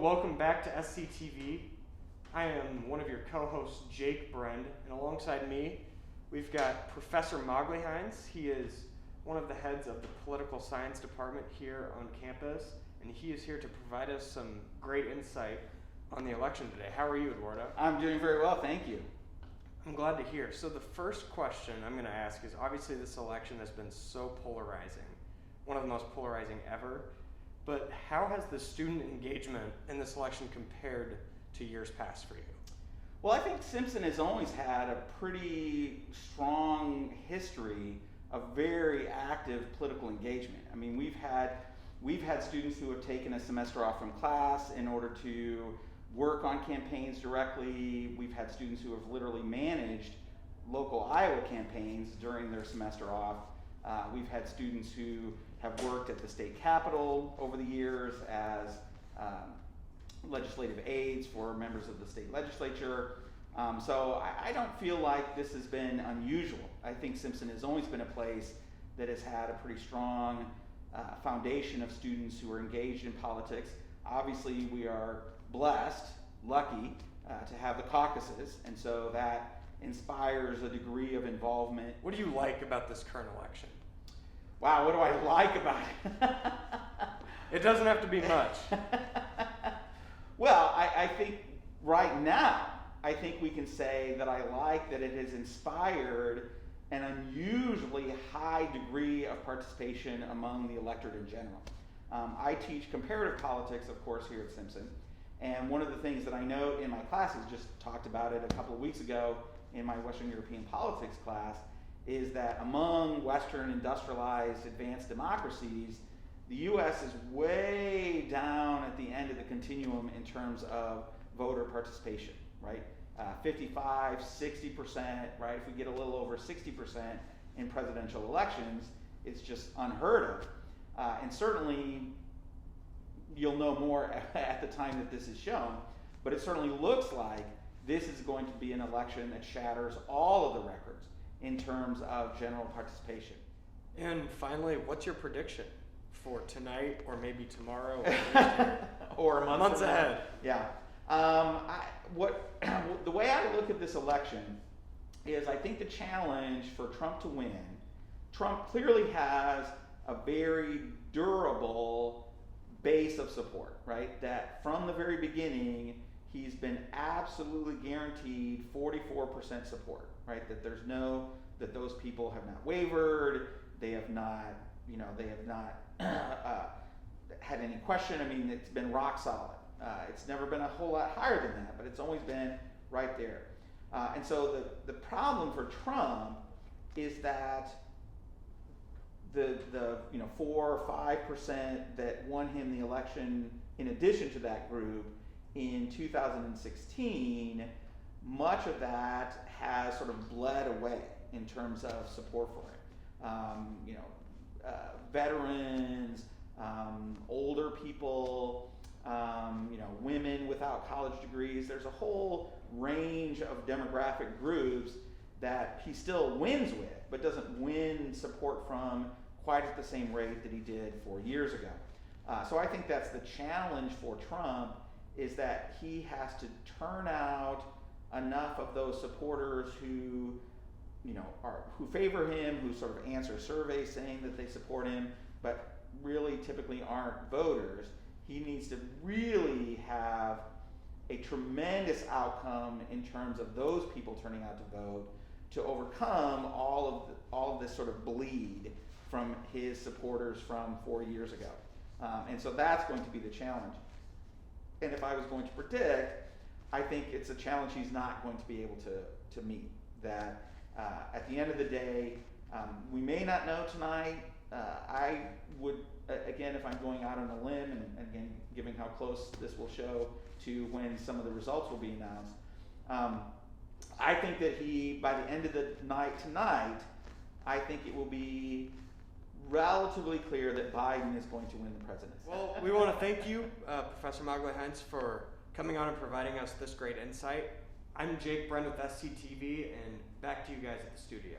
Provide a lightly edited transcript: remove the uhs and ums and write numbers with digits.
welcome back to SCTV. I am one of your co-hosts, Jake Brend, and alongside me, we've got Professor Magalhaes. He is one of the heads of the Political Science Department here on campus, and he is here to provide us some great insight on the election today. How are you, Eduardo? I'm doing very well, thank you. I'm glad to hear. So the first question I'm going to ask is, obviously this election has been so polarizing, one of the most polarizing ever, but how has the student engagement in this election compared to years past for you? Well, I think Simpson has always had a pretty strong history of very active political engagement. I mean, we've had students who have taken a semester off from class in order to work on campaigns directly. We've had students who have literally managed local Iowa campaigns during their semester off. We've had students who have worked at the state capitol over the years as legislative aides for members of the state legislature. So I don't feel like this has been unusual. I think Simpson has always been a place that has had a pretty strong foundation of students who are engaged in politics. Obviously, we are blessed, lucky, to have the caucuses, and so that inspires a degree of involvement. What do you like about this current election? Wow, what do I like about it? It doesn't have to be much. Well, I think right now, I think we can say that I like that it has inspired an unusually high degree of participation among the electorate in general. I teach comparative politics, of course, here at Simpson, and one of the things that I note in my classes, just talked about it a couple of weeks ago in my Western European politics class, is that among Western industrialized advanced democracies, the U.S. is way down at the end of the continuum in terms of voter participation, right? 55, 60%, right? If we get a little over 60% in presidential elections, it's just unheard of. And certainly, you'll know more at the time that this is shown, but it certainly looks like this is going to be an election that shatters all of the records in terms of general participation. And finally, what's your prediction for tonight, or maybe tomorrow, or next year? Or months ahead? Yeah. The way I look at this election is I think the challenge for Trump to win, Trump clearly has a very durable base of support, right? That from the very beginning, he's been absolutely guaranteed 44% support, right? That those people have not wavered, they have not had any question. I mean, it's been rock solid. It's never been a whole lot higher than that, but it's always been right there. And so the problem for Trump is that the 4 or 5% that won him the election, in addition to that group in 2016, much of that has sort of bled away in terms of support for him. Veterans, older people, women without college degrees. There's a whole range of demographic groups that he still wins with, but doesn't win support from quite at the same rate that he did 4 years ago. So I think that's the challenge for Trump, is that he has to turn out enough of those supporters who favor him, who sort of answer surveys saying that they support him, but really typically aren't voters. He needs to really have a tremendous outcome in terms of those people turning out to vote to overcome all of this sort of bleed from his supporters from 4 years ago. And so that's going to be the challenge. And if I was going to predict, I think it's a challenge he's not going to be able to meet. That at the end of the day, we may not know tonight. I would, again, if I'm going out on a limb, and again, given how close this will show to when some of the results will be announced, I think that by the end of the night tonight, I think it will be relatively clear that Biden is going to win the presidency. Well, we want to thank you, Professor Magalhaes, for coming on and providing us this great insight. I'm Jake Brend with SCTV, and back to you guys at the studio.